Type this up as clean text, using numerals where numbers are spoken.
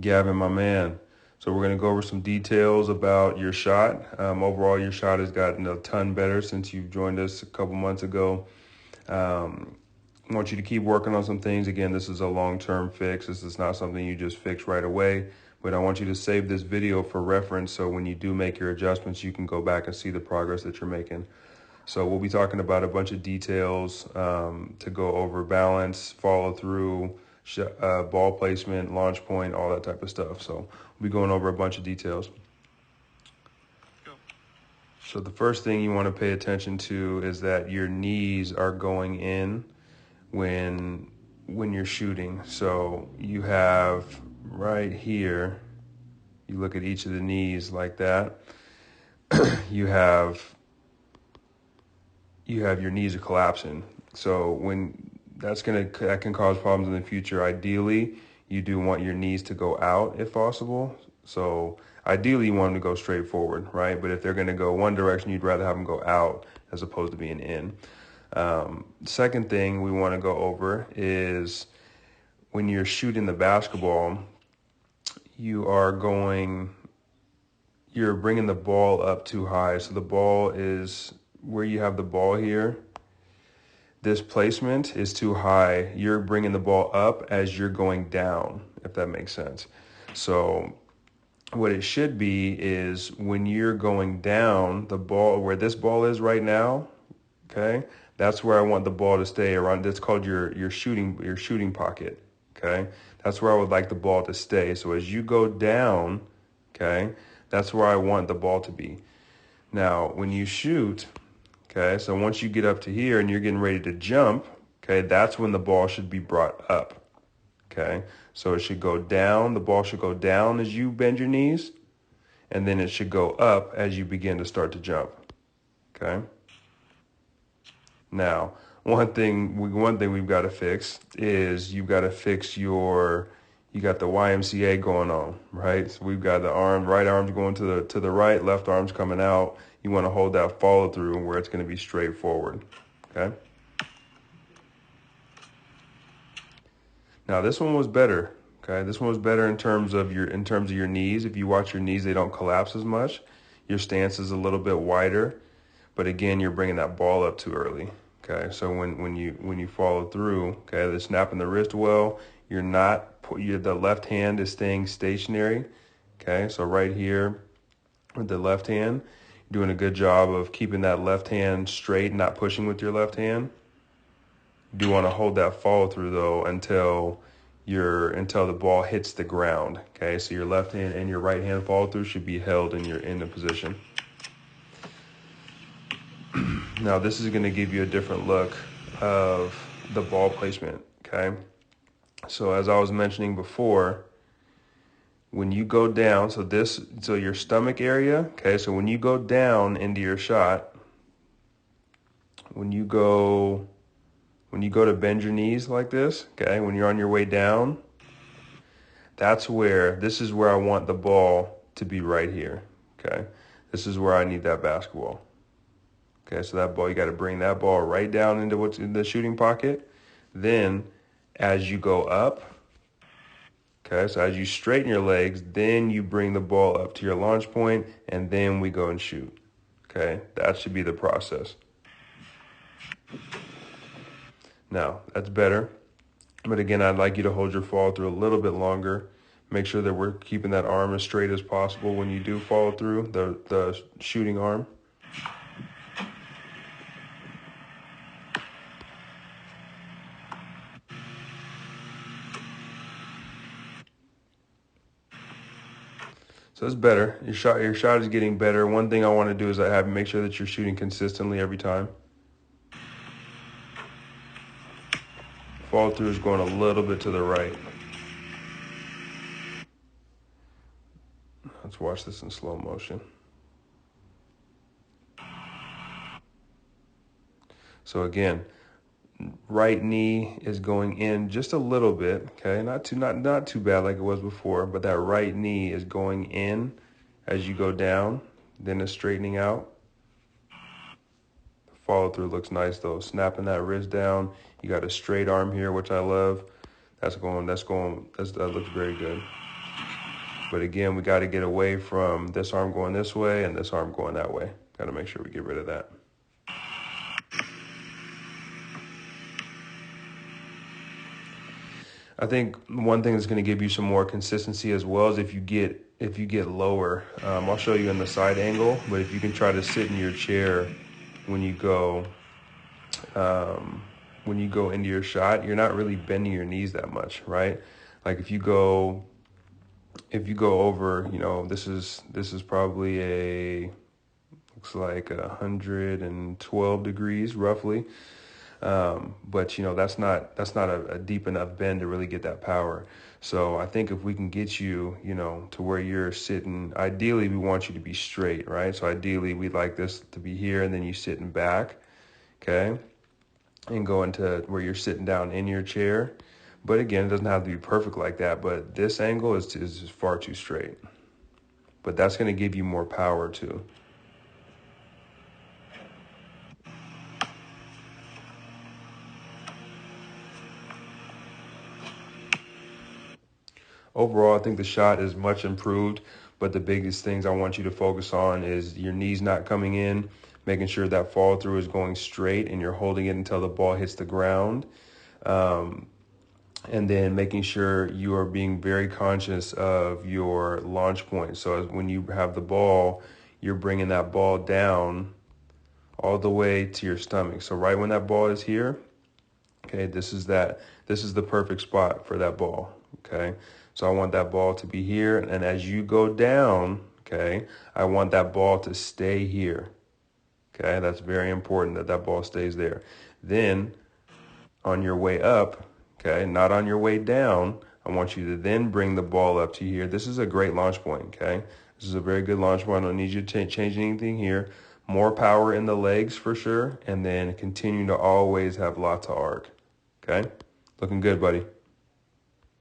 Gavin, my man. So we're going to go over some details about your shot. Overall, your shot has gotten a ton better since you've joined us a couple months ago. I want you to keep working on some things. Again, this is a long-term fix. This is not something you just fix right away, but I want you to save this video for reference so when you do make your adjustments, you can go back and see the progress that you're making. So we'll be talking about a bunch of details to go over: balance, follow through, ball placement, launch point, all that type of stuff. So we'll be going over a bunch of details. So the first thing you want to pay attention to is that your knees are going in when you're shooting. So you have right here, you look at each of the knees like that. you have your knees are collapsing. So that can cause problems in the future. Ideally, you do want your knees to go out if possible. So ideally you want them to go straight forward, right? But if they're going to go one direction, you'd rather have them go out as opposed to being in. Second thing we want to go over is when you're shooting the basketball, you're bringing the ball up too high. So the ball is where you have the ball here. This placement is too high. You're bringing the ball up as you're going down, if that makes sense. So what it should be is when you're going down, the ball, where this ball is right now, okay, that's where I want the ball to stay around. That's called your shooting pocket, okay? That's where I would like the ball to stay. So as you go down, okay, that's where I want the ball to be. Now, when you shoot, okay, so once you get up to here and you're getting ready to jump, okay, that's when the ball should be brought up, okay? So it should go down, the ball should go down as you bend your knees, and then it should go up as you begin to start to jump, okay? Now, one thing we've got to fix is you got to fix you got the YMCA going on, right? So we've got the right arm's going to the right, left arm's coming out. You want to hold that follow through where it's going to be straightforward, okay? Now this one was better, okay? This one was better in terms of your knees. If you watch your knees, they don't collapse as much. Your stance is a little bit wider, but again, you're bringing that ball up too early, okay? So when you follow through, okay, they're snapping the wrist well. The left hand is staying stationary, okay? So right here with the left hand, you're doing a good job of keeping that left hand straight, not pushing with your left hand. You do want to hold that follow through though until the ball hits the ground, okay? So your left hand and your right hand follow through should be held in the position. Now this is going to give you a different look of the ball placement, okay? So as I was mentioning before, when you go down, so your stomach area, okay, so when you go down into your shot, when you go to bend your knees like this, okay, when you're on your way down, this is where I want the ball to be right here, okay? This is where I need that basketball. Okay, so that ball, you got to bring that ball right down into what's in the shooting pocket. Then as you go up, okay, so as you straighten your legs, then you bring the ball up to your launch point, and then we go and shoot. Okay, that should be the process. Now, that's better. But again, I'd like you to hold your follow through a little bit longer. Make sure that we're keeping that arm as straight as possible when you do follow through, the shooting arm. So it's better. Your shot is getting better. One thing I want to do is make sure that you're shooting consistently every time. Follow through is going a little bit to the right. Let's watch this in slow motion. So again, right knee is going in just a little bit, okay? Not too bad like it was before, but that right knee is going in as you go down, then it's straightening out. The follow through looks nice though. Snapping that wrist down. You got a straight arm here, which I love. That looks very good. But again, we got to get away from this arm going this way and this arm going that way. Got to make sure we get rid of that. I think one thing that's going to give you some more consistency as well is if you get lower. I'll show you in the side angle, but if you can try to sit in your chair when you go into your shot, you're not really bending your knees that much, right? Like if you go over, you know, this is probably looks like 112 degrees roughly. But you know, that's not a deep enough bend to really get that power. So I think if we can get you, you know, to where you're sitting, ideally we want you to be straight, right? So ideally we'd like this to be here and then you sitting back, okay? And go into where you're sitting down in your chair. But again, it doesn't have to be perfect like that, but this angle is far too straight. But that's going to give you more power too. Overall, I think the shot is much improved, but the biggest things I want you to focus on is your knees not coming in, making sure that follow through is going straight and you're holding it until the ball hits the ground. And then making sure you are being very conscious of your launch point. So when you have the ball, you're bringing that ball down all the way to your stomach. So right when that ball is here, okay, this is the perfect spot for that ball, okay? So I want that ball to be here, and as you go down, okay, I want that ball to stay here, okay? That's very important that that ball stays there. Then on your way up, okay, not on your way down, I want you to then bring the ball up to here. This is a great launch point, okay? This is a very good launch point. I don't need you to change anything here. More power in the legs for sure, and then continue to always have lots of arc, okay? Looking good, buddy.